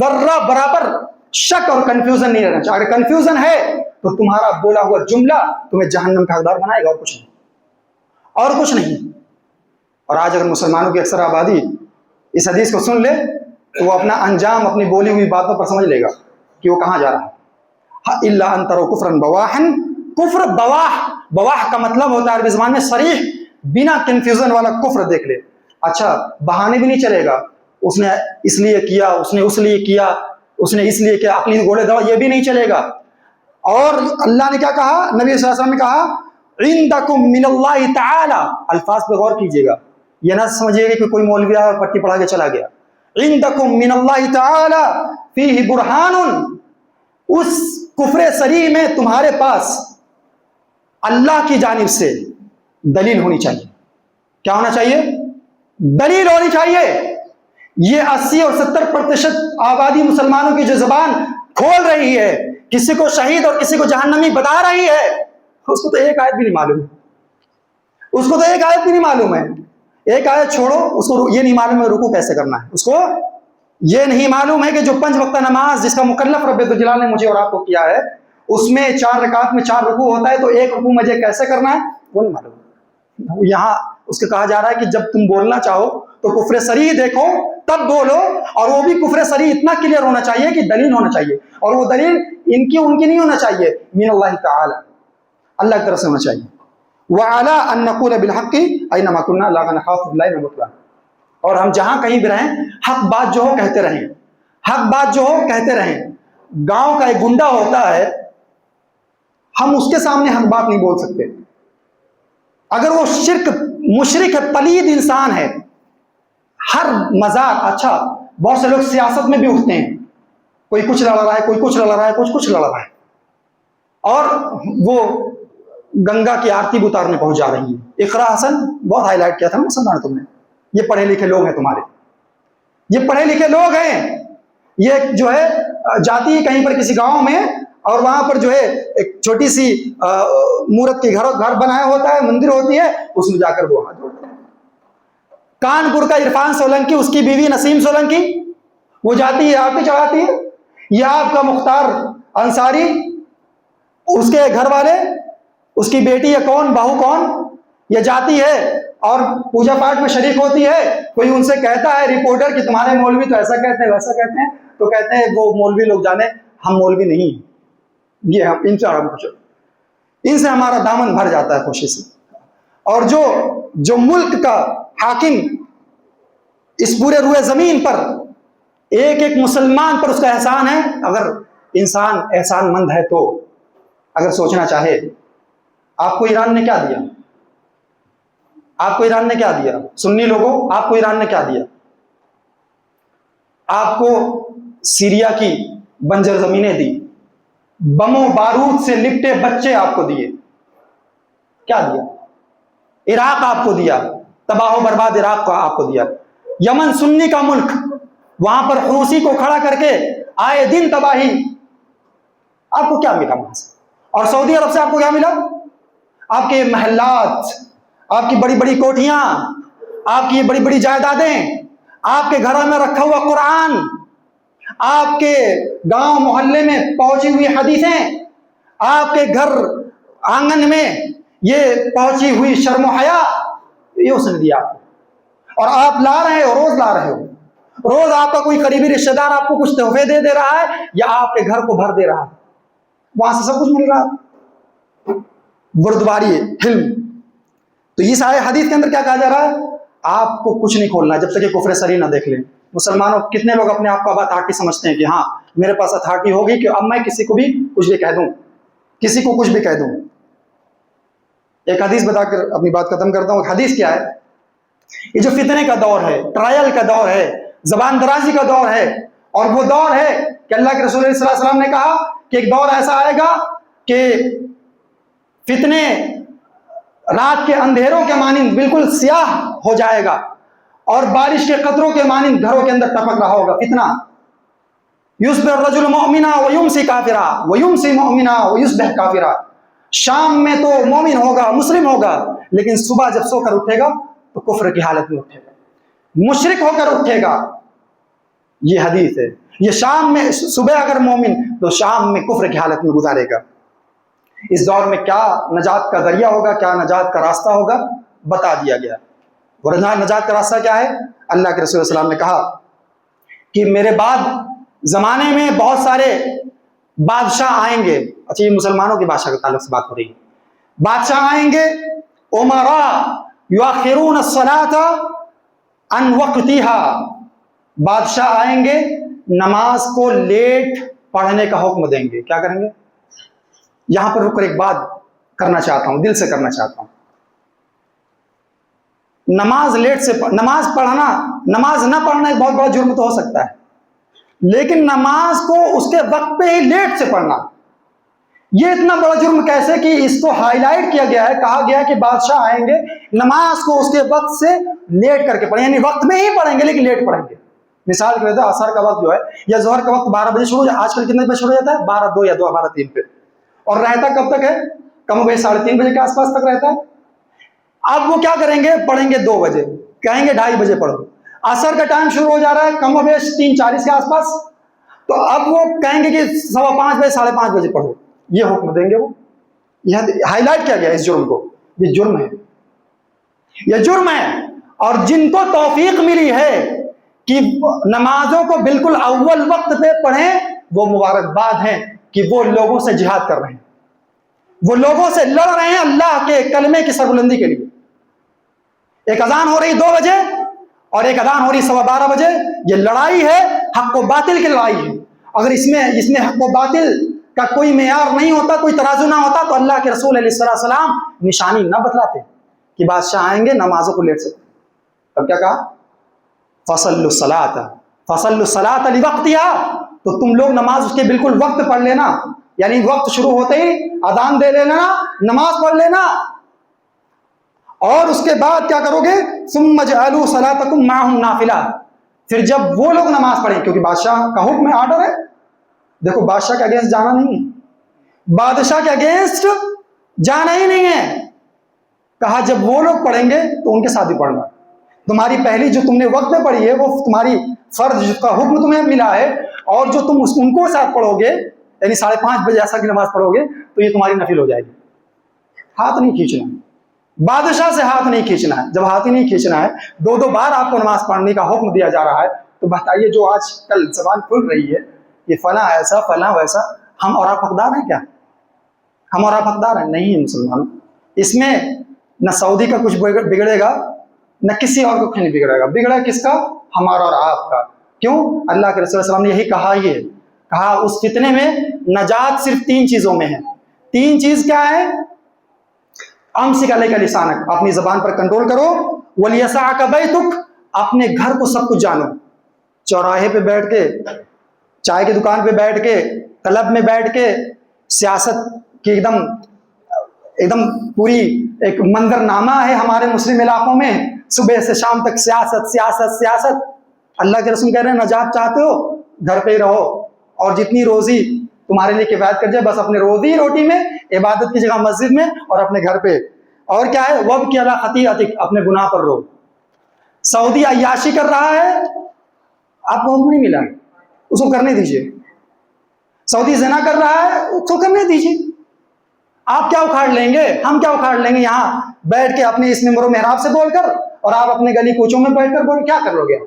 ذرہ برابر شک اور کنفیوژن نہیں رہنا چاہیے. اگر کنفیوژن ہے تو تمہارا بولا ہوا جملہ تمہیں جہنم کا حقدار بنائے گا، اور کچھ نہیں. اور آج اگر مسلمانوں کی اکثر آبادی اس حدیث کو سن لے تو وہ اپنا انجام اپنی بولی ہوئی باتوں پر سمجھ لے گا کہ وہ کہاں جا رہا ہے. الا ان تروا کفرا بواحا، کفر بواح بواح کا مطلب ہوتا ہے عربی زبان میں صریح، بنا کنفیوژن والا کفر دیکھ لے. اچھا بہانے بھی نہیں چلے گا، اس نے اس لیے کیا، اس نے اس لیے کیا، اس نے اس لیے کیا، عقلی گھوڑے دوا، یہ بھی نہیں چلے گا. اور اللہ نے کیا کہا، نبی صلی اللہ علیہ وسلم نے کہا عندکم من اللہ تعالی. الفاظ پہ غور کیجئے گا، یہ نہ سمجھیے گا کہ کوئی مولوی آیا اور پٹی پڑھا کے چلا گیا. عندکم من اللہ تعالی فیہ برہان، اس کفر صریح میں تمہارے پاس اللہ کی جانب سے دلیل ہونی چاہیے. کیا ہونا چاہیے؟ دلیل ہونی چاہیے. یہ 80 اور 70% آبادی مسلمانوں کی جو زبان کھول رہی ہے، کسی کو شہید اور کسی کو جہنمی بتا رہی ہے، اس کو تو ایک آیت بھی نہیں معلوم، اس کو تو ایک آیت بھی نہیں معلوم ہے. ایک آیت چھوڑو، اس کو یہ نہیں معلوم ہے رکوع کیسے کرنا ہے، اس کو یہ نہیں معلوم ہے کہ جو 5 وقتہ نماز جس کا مکلف رب ذوالجلال نے مجھے اور آپ کو کیا ہے، اس میں 4 رکعت میں 4 رکوع ہوتا ہے، تو ایک رکوع مجھے کیسے کرنا ہے وہ نہیں معلوم. یہاں اس کو کہا جا رہا ہے کہ جب تم بولنا چاہو تو کفر صریح دیکھو تب بولو، اور وہ بھی کفر صریح اتنا کلیئر ہونا چاہیے کہ دلیل ہونا چاہیے، اور وہ دلیل ان کی نہیں ہونا چاہیے، من اللہ تعالی، اللہ کی طرف سے ہونا چاہیے. وَعَلَىٰ أَن نَّقُولَ بِالْحَقِّ أَيْنَمَا كُنَّا لَا نَخَافُ فِي اللَّهِ مَوْتًا. اور ہم جہاں کہیں بھی رہیں حق بات جو ہو کہتے رہیں، حق بات جو ہو کہتے رہیں. گاؤں کا ایک گنڈا ہوتا ہے، ہم اس کے سامنے حق بات نہیں بول سکتے اگر وہ مشرک ہے، پلید انسان ہے، ہر مزاق. اچھا بہت سے لوگ سیاست میں بھی اٹھتے ہیں، کوئی کچھ لڑ رہا ہے، کوئی کچھ لڑ رہا ہے، کچھ لڑ رہا ہے، اور وہ گنگا کی آرتی بھی اتارنے پہنچ جا رہی ہے. اقرا حسن بہت ہائی لائٹ کیا تھا مسلمان، تم نے، یہ پڑھے لکھے لوگ ہیں تمہارے، یہ پڑھے لکھے لوگ ہیں. یہ جو ہے جاتی ہے کہیں پر کسی گاؤں میں، اور وہاں پر جو ہے ایک چھوٹی سی مورت کی گھر بنایا ہوتا ہے، مندر ہوتی ہے، اس میں جا کر وہ ہاتھ جوڑتے ہیں. کانپور کا عرفان سولنکی، اس کی بیوی نسیم سولنکی، وہ جاتی ہے آرتی چڑھاتی ہے. یہ آپ کا مختار انصاری، اس کے گھر والے، اس کی بیٹی یا کون بہو کون، یہ جاتی ہے اور پوجا پاٹ میں شریک ہوتی ہے. کوئی ان سے کہتا ہے رپورٹر کہ تمہارے مولوی تو ایسا کہتے ہیں ویسا کہتے ہیں، تو کہتے ہیں وہ مولوی لوگ جانے، ہم مولوی نہیں، یہ ہم ان سے خوش، ان سے ہمارا دامن بھر جاتا ہے خوشی سے. اور جو ملک کا حاکم اس پورے روئے زمین پر ایک ایک مسلمان پر اس کا احسان ہے، اگر انسان احسان مند ہے تو اگر سوچنا چاہے. آپ کو ایران نے کیا دیا؟ آپ کو ایران نے کیا دیا؟ سنی لوگوں، آپ کو ایران نے کیا دیا؟ آپ کو سیریا کی بنجر زمینیں دی، بموں بارود سے لپٹے بچے آپ کو دیے، کیا دیا؟ عراق آپ کو دیا، تباہ و برباد عراق کو آپ کو دیا. یمن سنی کا ملک، وہاں پر حوثی کو کھڑا کر کے آئے دن تباہی، آپ کو کیا ملا وہاں سے؟ اور سعودی عرب سے آپ کو کیا ملا؟ آپ کے محلات، آپ کی بڑی بڑی کوٹھیاں، آپ کی بڑی بڑی جائیدادیں، آپ کے گھروں میں رکھا ہوا قرآن، آپ کے گاؤں محلے میں پہنچی ہوئی حدیثیں، آپ کے گھر آنگن میں یہ پہنچی ہوئی شرم و حیا، یہ اس نے دیا آپ کو. اور آپ لا رہے ہو، روز لا رہے ہو، روز آپ کا کوئی قریبی رشتہ دار آپ کو کچھ تحفے دے رہا ہے، یا آپ کے گھر کو بھر دے رہا ہے، وہاں سے سب کچھ مل رہا ہے. گردواری علم. تو اس آئے حدیث کے اندر کیا کہا جا رہا ہے؟ آپ کو کچھ نہیں کھولنا جب تک کہ کفر صریح نہ دیکھ لیں. مسلمانوں کتنے لوگ اپنے آپ کو اب اتھارٹی سمجھتے ہیں کہ ہاں میرے پاس اتھارٹی ہوگی کہ اب میں کسی کو بھی کچھ بھی کہہ دوں، کسی کو کچھ بھی کہہ دوں. ایک حدیث بتا کر اپنی بات ختم کرتا ہوں. حدیث کیا ہے؟ یہ جو فتنے کا دور ہے، ٹرائل کا دور ہے، زبان درازی کا دور ہے، اور وہ دور ہے کہ اللہ کے رسول صلی اللہ علیہ وسلم نے کہا کہ ایک دور ایسا آئے گا کہ فتنے رات کے اندھیروں کے مانند بالکل سیاہ ہو جائے گا، اور بارش کے قطروں کے مانند گھروں کے اندر ٹپک رہا ہوگا فتنہ. یصبح الرجل مؤمنا ویمسی کافرا ویمسی مؤمنا ویصبح کافرا. شام میں تو مومن ہوگا، مسلم ہوگا، لیکن صبح جب سو کر اٹھے گا تو کفر کی حالت میں اٹھے گا، مشرک ہو کر اٹھے گا. یہ حدیث ہے. یہ شام میں، صبح اگر مومن تو شام میں کفر کی حالت میں گزارے گا. اس دور میں کیا نجات کا ذریعہ ہوگا، کیا نجات کا راستہ ہوگا، بتا دیا گیا. اور نجات کا راستہ کیا ہے؟ اللہ کے رسول صلی اللہ علیہ وسلم نے کہا کہ میرے بعد زمانے میں بہت سارے بادشاہ آئیں گے. اچھا، یہ مسلمانوں کے بادشاہ کے تعلق سے بات ہو رہی ہے. بادشاہ آئیں گے، امرا یؤخرون الصلاۃ عن وقتها، بادشاہ آئیں گے نماز کو لیٹ پڑھنے کا حکم دیں گے. کیا کریں گے؟ یہاں پر رک کر ایک بات کرنا چاہتا ہوں، دل سے کرنا چاہتا ہوں. نماز پڑھنا، نماز نہ پڑھنا ایک بہت بڑا جرم تو ہو سکتا ہے، لیکن نماز کو اس کے وقت پہ ہی لیٹ سے پڑھنا، یہ اتنا بڑا جرم کیسے کہ اس کو ہائی لائٹ کیا گیا ہے. کہا گیا ہے کہ بادشاہ آئیں گے نماز کو اس کے وقت سے لیٹ کر کے پڑھیں، یعنی وقت میں ہی پڑھیں گے لیکن لیٹ پڑھیں گے. مثال کے طور پر عصر کا وقت جو ہے یا ظہر کا وقت 12 بجے شروع ہو جائے، آج کل کتنے بجے شروع ہو جاتا ہے؟ 12:02 یا 12:03 پہ، اور رہتا کب تک ہے؟ کم و بیش 3:30 بجے کے آس پاس تک رہتا ہے. اب وہ کیا کریں گے؟ پڑھیں گے 2 بجے، کہیں گے 2:30 بجے پڑھو. عصر کا ٹائم شروع ہو جا رہا ہے کم و بیش 3:40 کے آس پاس، تو اب وہ کہیں گے کہ 5:15 بجے 5:30 بجے پڑھو. یہ حکم دیں گے. وہ یہ ہائی لائٹ کیا گیا اس جرم کو. یہ جرم ہے، یہ جرم ہے. اور جن کو توفیق ملی ہے کہ نمازوں کو بالکل اول وقت پہ پڑھیں، وہ مبارکباد ہیں کہ وہ لوگوں سے جہاد کر رہے ہیں، وہ لوگوں سے لڑ رہے ہیں اللہ کے کلمے کی سربلندی کے لیے. ایک اذان ہو رہی 2 بجے اور ایک اذان ہو رہی 12:15 بجے، یہ لڑائی ہے، حق و باطل کی لڑائی ہے. اگر اس میں حق و باطل کا کوئی معیار نہیں ہوتا، کوئی ترازو نہ ہوتا، تو اللہ کے رسول علیہ السلام نشانی نہ بتلاتے کہ بادشاہ آئیں گے نمازوں کو لیٹ سے. تب کیا کہا؟ فصلوا الصلاۃ، فصلوا الصلاۃ لوقتها، تو تم لوگ نماز اس کے بالکل وقت پڑھ لینا، یعنی وقت شروع ہوتے ہی اذان دے لینا، نماز پڑھ لینا. اور اس کے بعد کیا کرو گے؟ ثم اجعلوا صلاتکم معهم نافلہ، پھر جب وہ لوگ نماز پڑھیں، کیونکہ بادشاہ کا حکم ہے، آرڈر ہے. دیکھو بادشاہ کے اگینسٹ جانا نہیں ہے، بادشاہ کے اگینسٹ جانا ہی نہیں ہے. کہا جب وہ لوگ پڑھیں گے تو ان کے ساتھ بھی پڑھنا. تمہاری پہلی جو تم نے وقت میں پڑھی ہے وہ تمہاری فرض کا حکم تمہیں ملا ہے، اور جو تم ان کو ساتھ پڑھو گے، یعنی 5:30 بجے ایسا کی نماز پڑھو گے، تو یہ تمہاری نفل ہو جائے گی. ہاتھ نہیں کھینچنا، بادشاہ سے ہاتھ نہیں کھینچنا ہے. جب ہاتھ ہی نہیں کھینچنا ہے، 2 بار آپ کو نماز پڑھنے کا حکم دیا جا رہا ہے، تو بتائیے جو آج کل زبان کھل رہی ہے، یہ فلاں ایسا فلاں ویسا، ہم اور آپ حقدار ہیں کیا؟ ہم اور آپ حقدار ہیں؟ نہیں مسلمانوں. اس میں نہ سعودی کا کچھ بگڑے گا، نہ کسی اور کو کچھ نہیں بگڑے گا. بگڑا کس کا؟ ہمارا اور آپ کا. کیوں؟ اللہ کے رسول صلی اللہ علیہ وسلم نے یہی کہا، یہ کہا اس فتنے میں نجات صرف 3 چیزوں میں ہے. 3 چیز کیا ہے؟ امسک علیک لسانک، اپنی زبان پر کنٹرول کرو. ولیسعک بیتک، اپنے گھر کو سب کچھ جانو. چوراہے پہ بیٹھ کے، چائے کی دکان پہ بیٹھ کے، کلب میں بیٹھ کے سیاست کی ایک دم پوری ایک منظر نامہ ہے ہمارے مسلم علاقوں میں، صبح سے شام تک سیاست سیاست سیاست. اللہ کے رسول کہہ رہے ہیں نجات چاہتے ہو گھر پہ ہی رہو، اور جتنی روزی تمہارے لیے کفایت کر جائے بس اپنے روزی روٹی میں، عبادت کی جگہ مسجد میں اور اپنے گھر پہ. اور کیا ہے؟ وابکی علی خطیئتک، اپنے گناہ پر رو. سعودی عیاشی کر رہا ہے، آپ کو حکم نہیں ملا، اس کو کرنے دیجیے. سعودی زنا کر رہا ہے، اس کو کرنے دیجیے. آپ کیا اکھاڑ لیں گے؟ ہم کیا اکھاڑ لیں گے یہاں بیٹھ کے اپنے اس ممبر و محراب سے بول کر، اور آپ اپنے گلی کوچوں میں بیٹھ کر بول کیا کر لو گے؟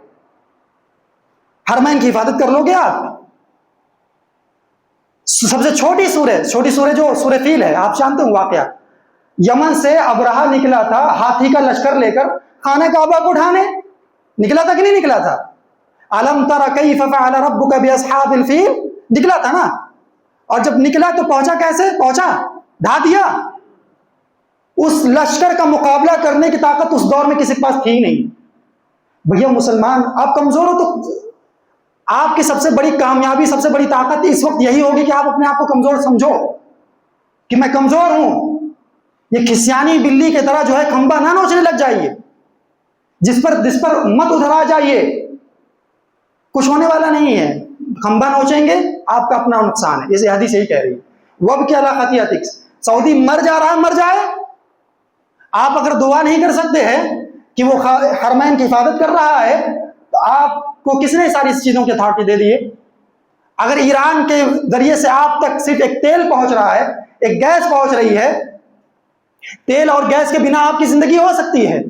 حرمین کی حفاظت کر لو گے آپ؟ سب سے چھوٹی سورہ جو سورہ فیل ہے، آپ جانتے ہوں واقعہ. یمن سے ابرہا نکلا تھا ہاتھی کا لشکر لے کر خانہ کعبہ کو اٹھانے. نکلا تھا کہ نہیں نکلا تھا؟ الم تر کیف فعل ربک باصحاب الفیل، نکلا تھا نا. اور جب نکلا تو پہنچا کیسے؟ پہنچا ڈھا دیا. اس لشکر کا مقابلہ کرنے کی طاقت اس دور میں کسی کے پاس تھی نہیں. بھیا مسلمان آپ کمزور ہو تو آپ کی سب سے بڑی کامیابی، سب سے بڑی طاقت اس وقت یہی ہوگی کہ آپ اپنے آپ کو کمزور سمجھو کہ میں کمزور ہوں. یہ کھسیانی بلی کی طرح جو ہے کھمبا نہ نوچنے لگ جائیے، جس پر مت ادھرا جائیے، کچھ ہونے والا نہیں ہے. کھمبا نوچیں گے آپ کا اپنا نقصان ہے. یہ حدیث یہی کہہ رہی ہے. وابکی علی خطیئتک، سعودی مر جا رہا ہے، مر جائے. آپ اگر دعا نہیں کر سکتے ہیں کہ وہ حرمین کی حفاظت کر رہا ہے، تو آپ کو کس نے ساری چیزوں کے اتھارٹی دے دیے؟ اگر ایران کے ذریعے سے آپ تک صرف ایک تیل پہنچ رہا ہے، ایک گیس پہنچ رہی ہے، تیل اور گیس کے بنا آپ کی زندگی ہو سکتی ہے.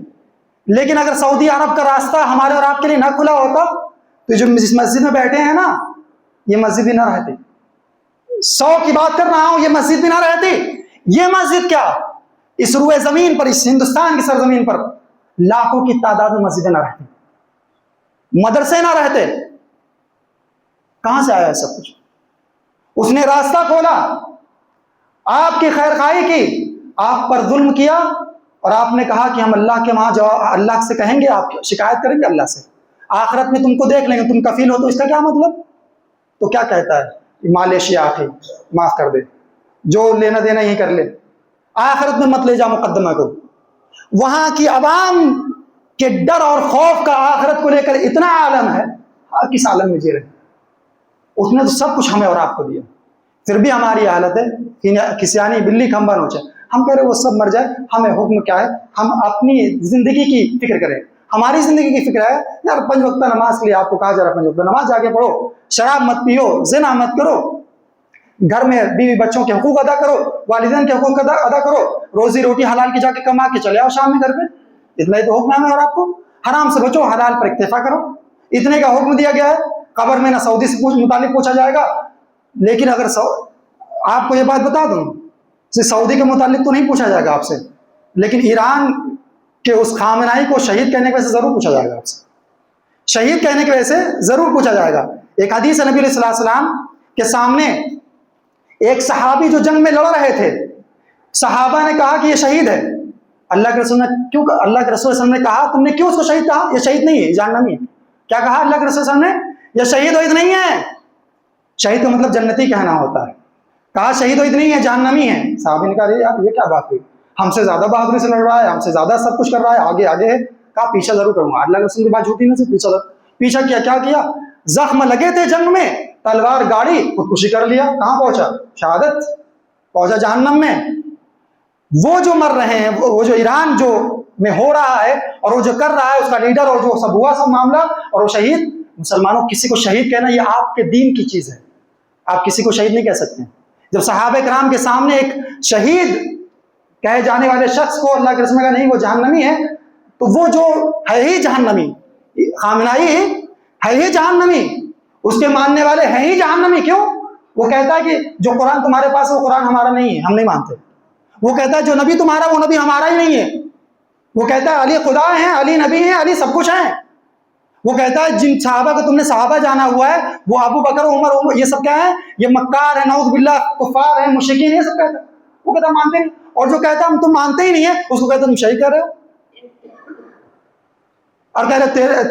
لیکن اگر سعودی عرب کا راستہ ہمارے اور آپ کے لیے نہ کھلا ہوتا تو جو جس مسجد میں بیٹھے ہیں نا، یہ مسجد بھی نہ رہتی. 100 کی بات کر رہا ہوں، یہ مسجد بھی نہ رہتی. یہ مسجد کیا، اس روئے زمین پر، اس ہندوستان کی سرزمین پر لاکھوں کی تعداد میں مسجدیں نہ رہتی، مدرسے نہ رہتے، کہاں سے آیا ہے سب کچھ؟ اس نے راستہ کھولا، آپ کی خیر خواہی کی، آپ پر ظلم کیا، اور آپ نے کہا کہ ہم اللہ کے وہاں اللہ سے کہیں گے، آپ شکایت کریں گے اللہ سے، آخرت میں تم کو دیکھ لیں گے، تم کفیل ہو، تو اس کا کیا مطلب؟ تو کیا کہتا ہے؟ مالیشیا آخری معاف کر دے، جو لینا دینا ہی کر لے، آخرت میں مت لے جا مقدمہ کو۔ وہاں کی عوام کے ڈر اور خوف کا آخرت کو لے کر اتنا عالم ہے، کس عالم میں جی رہے؟ اس نے تو سب کچھ ہمیں اور آپ کو دیا، پھر بھی ہماری حالت ہے کسیانی بلی کھمبا نوچے، ہم کہہ رہے وہ سب مر جائے، ہمیں حکم کیا ہے؟ ہم اپنی زندگی کی فکر کریں، ہماری زندگی کی فکر ہے یار 5 وقتہ نماز کے لیے آپ کو کہا جا رہا ہے 5 وقتہ نماز جا کے پڑھو، شراب مت پیو، زنا مت کرو، گھر میں بیوی بچوں کے حقوق ادا کرو، والدین کے حقوق ادا کرو، روزی روٹی حلال کی جا کے کما کے چلے آؤ شام میں گھر پہ، اتنا ہی تو حکم ہے ہمیں اور آپ کو۔ حرام سے بچو، حلال پر اکتفا کرو، اتنے کا حکم دیا گیا ہے۔ قبر میں نہ سعودی سے متعلق پوچھا جائے گا، لیکن اگر آپ کو یہ بات بتا دوں، سعودی کے متعلق تو نہیں پوچھا جائے گا آپ سے، لیکن ایران کے اس خامنائی کو شہید کہنے کی وجہ سے ضرور پوچھا جائے گا آپ سے، شہید کہنے کی وجہ سے ضرور پوچھا جائے گا۔ ایک حدیث نبی علیہ السلام کے سامنے ایک صحابی جو جنگ میں لڑ رہے تھے، صحابہ نے کہا کہ یہ شہید ہے، اللہ کے رسول نے کیوں، اللہ کے رسول صلی اللہ علیہ وسلم نے کہا تم نے کیوں اس کو شہید کہا؟ یہ شہید نہیں ہے، جہنمی ہے۔ کیا کہا اللہ کے رسول صلی اللہ علیہ وسلم نے؟ یہ شہید و نہیں ہے، شہید کا مطلب جنتی کہنا ہوتا ہے، کہا شہید و نہیں ہے، جہنمی ہے۔ صحابی نے کہا یار یہ کیا بات ہوئی، ہم سے زیادہ بہادری سے لڑ رہا ہے، ہم سے زیادہ سب کچھ کر رہا ہے، آگے آگے ہے۔ کہا پیچھا ضرور کروں گا، اللہ کے رسول کی بات جھوٹی نہیں سے پیچھا کیا، کیا کیا؟ زخم لگے تھے جنگ میں، تلوار گاڑی، خودکشی کر لیا، کہاں پہنچا؟ شہادت، پہنچا جہنم میں۔ وہ جو مر رہے ہیں، وہ جو ایران جو میں ہو رہا ہے اور وہ جو کر رہا ہے، اس کا لیڈر اور جو سب ہوا سب معاملہ، اور وہ شہید، مسلمانوں کسی کو شہید کہنا یہ آپ کے دین کی چیز ہے، آپ کسی کو شہید نہیں کہہ سکتے۔ جب صحابہ کرام کے سامنے ایک شہید کہے جانے والے شخص کو اللہ کے رسول نے کہا نہیں وہ جہنمی ہے، تو وہ جو ہے ہی جہنمی، خامنائی ہے ہی جہنمی، اس کے ماننے والے ہیں ہی جہنمی۔ کیوں؟ وہ کہتا ہے کہ جو قرآن تمہارے پاس ہے وہ قرآن ہمارا نہیں ہے، ہم نہیں مانتے۔ وہ کہتا ہے جو نبی تمہارا وہ نبی ہمارا ہی نہیں ہے۔ وہ کہتا ہے علی خدا ہیں، علی نبی ہیں، علی سب کچھ ہیں۔ وہ کہتا ہے جن صحابہ کو تم نے صحابہ جانا ہوا ہے وہ ابو بکر عمر یہ سب کیا ہے؟ یہ مکار ہے، نعوذ باللہ، کفار ہیں، مشرکین، یہ سب کہتا ہے۔ وہ کہتا مانتے نہیں، اور جو کہتا ہم تم مانتے ہی نہیں ہے اس کو کہتا تم شہید کر رہے ہو، اور کہہ رہے